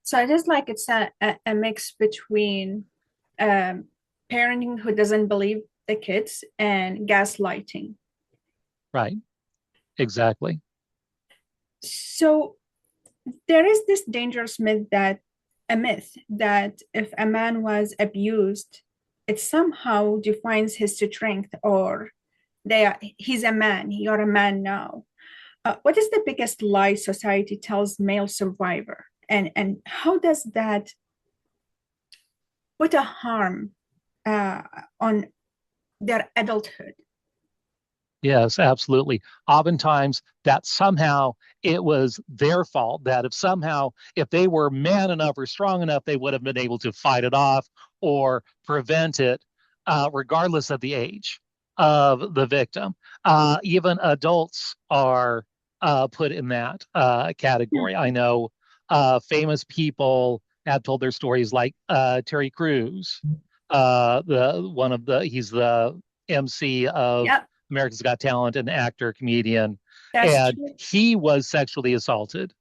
So it is like it's a mix between um, parenting who doesn't believe the kids and gaslighting. Right. Exactly. So there is this dangerous myth that if a man was abused, it somehow defines his strength, or he's a man, you're a man now. What is the biggest lie society tells male survivor? And how does that put a harm uh, on their adulthood? Yes, absolutely. Oftentimes that somehow it was their fault, that if they were man enough or strong enough, they would have been able to fight it off or prevent it, regardless of the age of the victim. Even adults are put in that category. I know famous people have told their stories, like Terry Crews, he's the MC of Yeah, America's Got Talent, an actor, comedian, that's and true. he was sexually assaulted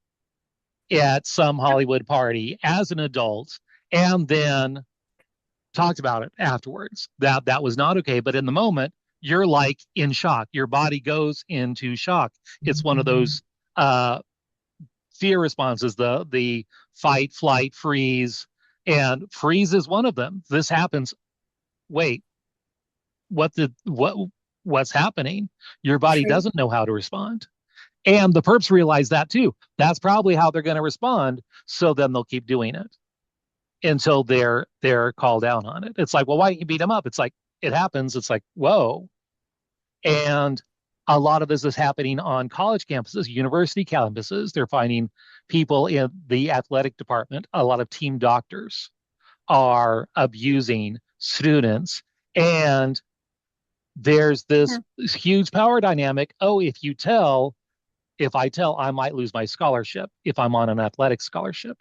at some Yep. Hollywood party as an adult, and then talked about it afterwards. That was not okay, but in the moment, you're like in shock. Your body goes into shock. It's one of those uh, fear responses, the fight, flight, freeze, and freeze is one of them. This happens. Wait, what's happening? Your body True. doesn't know how to respond. And the perps realize that too. That's probably how they're going to respond. So then they'll keep doing it until they're called out on it. It's like, well, why didn't you beat them up? It's like it happens. It's like, whoa. And a lot of this is happening on college campuses, university campuses. They're finding people in the athletic department. A lot of team doctors are abusing students. And there's this Mhm. huge power dynamic. Oh, if I tell, I might lose my scholarship if I'm on an athletic scholarship.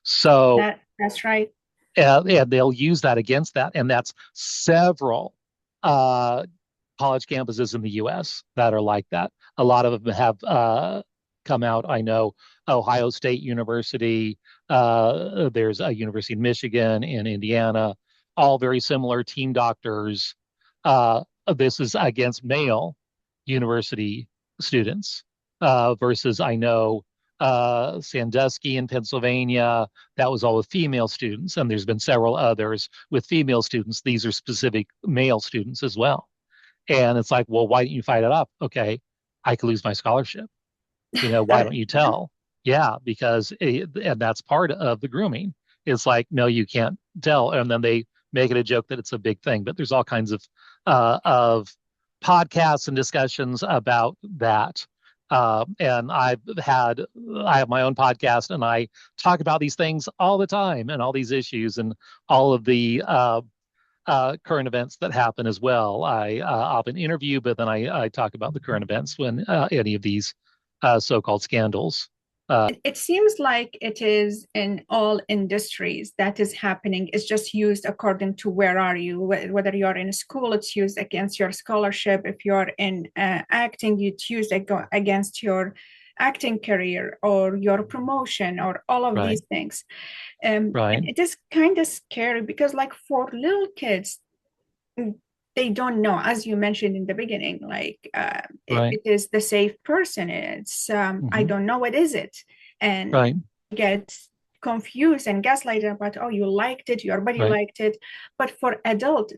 So, That's right. and they'll use that against that. And that's several uh, college campuses in the US that are like that. A lot of them have come out. I know Ohio State University, there's a University of Michigan in Indiana, all very similar team doctors. This is against male university students versus I know Sandusky in Pennsylvania, that was all with female students, and there's been several others with female students. These are specific male students as well. And it's like, well, why didn't you fight it up? Okay, I could lose my scholarship. Why don't you Yeah. tell? Yeah, and that's part of the grooming. It's like, no, you can't tell. And then they make it a joke that it's a big thing. But there's all kinds of podcasts and discussions about that. And I have my own podcast, and I talk about these things all the time, and all these issues, and all of the current events that happen as well. I often interview, but then I talk about the current events when any of these so-called scandals. It seems like it is in all industries that is happening. It's just used according to where are you. Whether you're in school, it's used against your scholarship. If you're in acting, it's used against your acting career or your promotion or all of Right, these things. And right, it is kind of scary because, like, for little kids, they don't know, as you mentioned in the beginning, like right, it is the safe person. It's I hmm don't know, what is it? And right, get confused and gaslighted about, oh, you liked it, your body right. liked it. But for adult,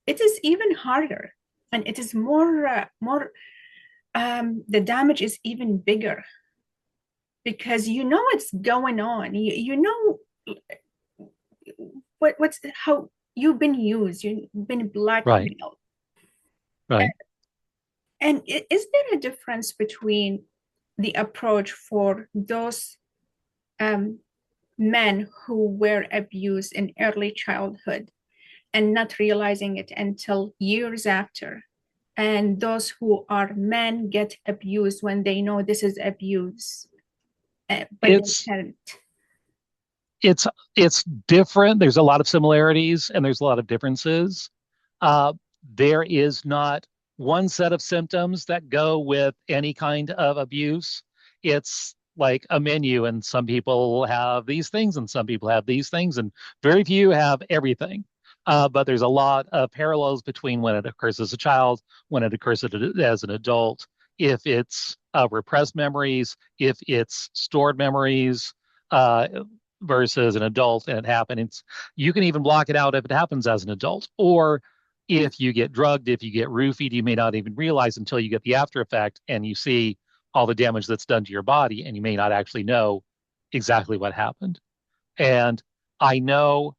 it is even harder, and it is more the damage is even bigger because you know what's going on. You know what's how you've been used, you've been Right, blackmailed. right. And is there a difference between the approach for those um, men who were abused in early childhood and not realizing it until years after, and those who are men get abused when they know this is abuse, but they It's can't? it's it's different. There's a lot of similarities and there's a lot of differences. Uh, there is not one set of symptoms that go with any kind of abuse. It's like a menu, and some people have these things and some people have these things, and very few have everything. But there's a lot of parallels between when it occurs as a child, when it occurs as an adult, if it's repressed memories, if it's stored memories, uh, versus an adult and it happens. You can even block it out if it happens as an adult. Or if you get drugged, if you get roofied, you may not even realize until you get the after effect and you see all the damage that's done to your body, and you may not actually know exactly what happened. And I know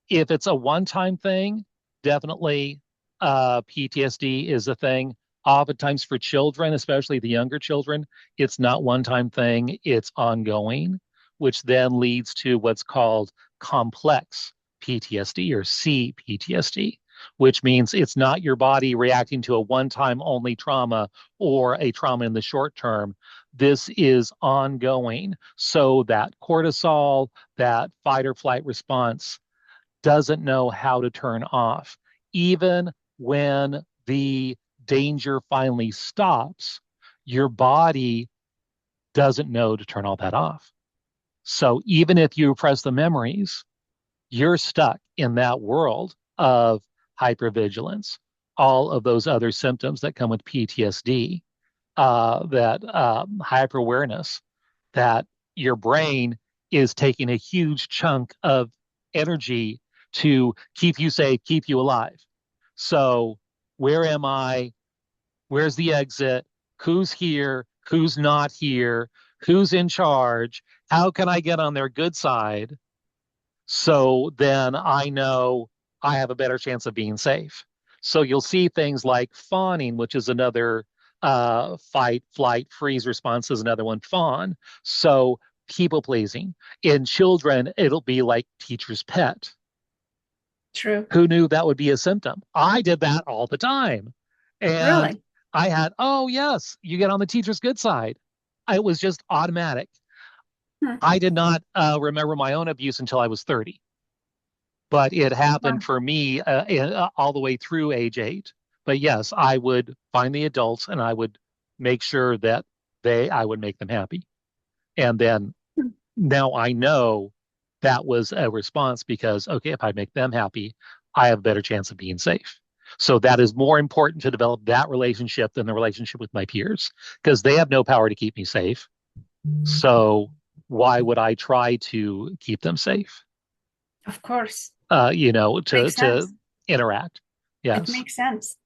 if it's a one-time thing, definitely PTSD is a thing. Oftentimes for children, especially the younger children, it's not one-time thing, it's ongoing, which then leads to what's called complex PTSD or CPTSD, which means it's not your body reacting to a one-time only trauma or a trauma in the short term. This is ongoing. So that cortisol, that fight or flight response doesn't know how to turn off. Even when the danger finally stops, your body doesn't know to turn all that off. So even if you repress the memories, you're stuck in that world of hypervigilance, all of those other symptoms that come with PTSD, that hyper awareness, that your brain is taking a huge chunk of energy to keep you safe, keep you alive. So, where am I? Where's the exit? Who's here? Who's not here? Who's in charge? How can I get on their good side? So then I know I have a better chance of being safe. So you'll see things like fawning, which is another fight, flight, freeze response is another one, fawn. So people pleasing. In children, it'll be like teacher's pet. True. Who knew that would be a symptom? I did that all the time. And Really? I had, oh, yes, you get on the teacher's good side. It was just automatic. Hmm. I did not remember my own abuse until I was 30, but it happened Wow. for me all the way through age 8. But yes, I would find the adults and I would make sure that I would make them happy. And then Hmm. now I know that was a response because, okay, if I make them happy, I have a better chance of being safe. So that is more important to develop that relationship than the relationship with my peers because they have no power to keep me safe. So why would I try to keep them safe? Of course. You know, Makes to sense. interact. It Yes. makes sense.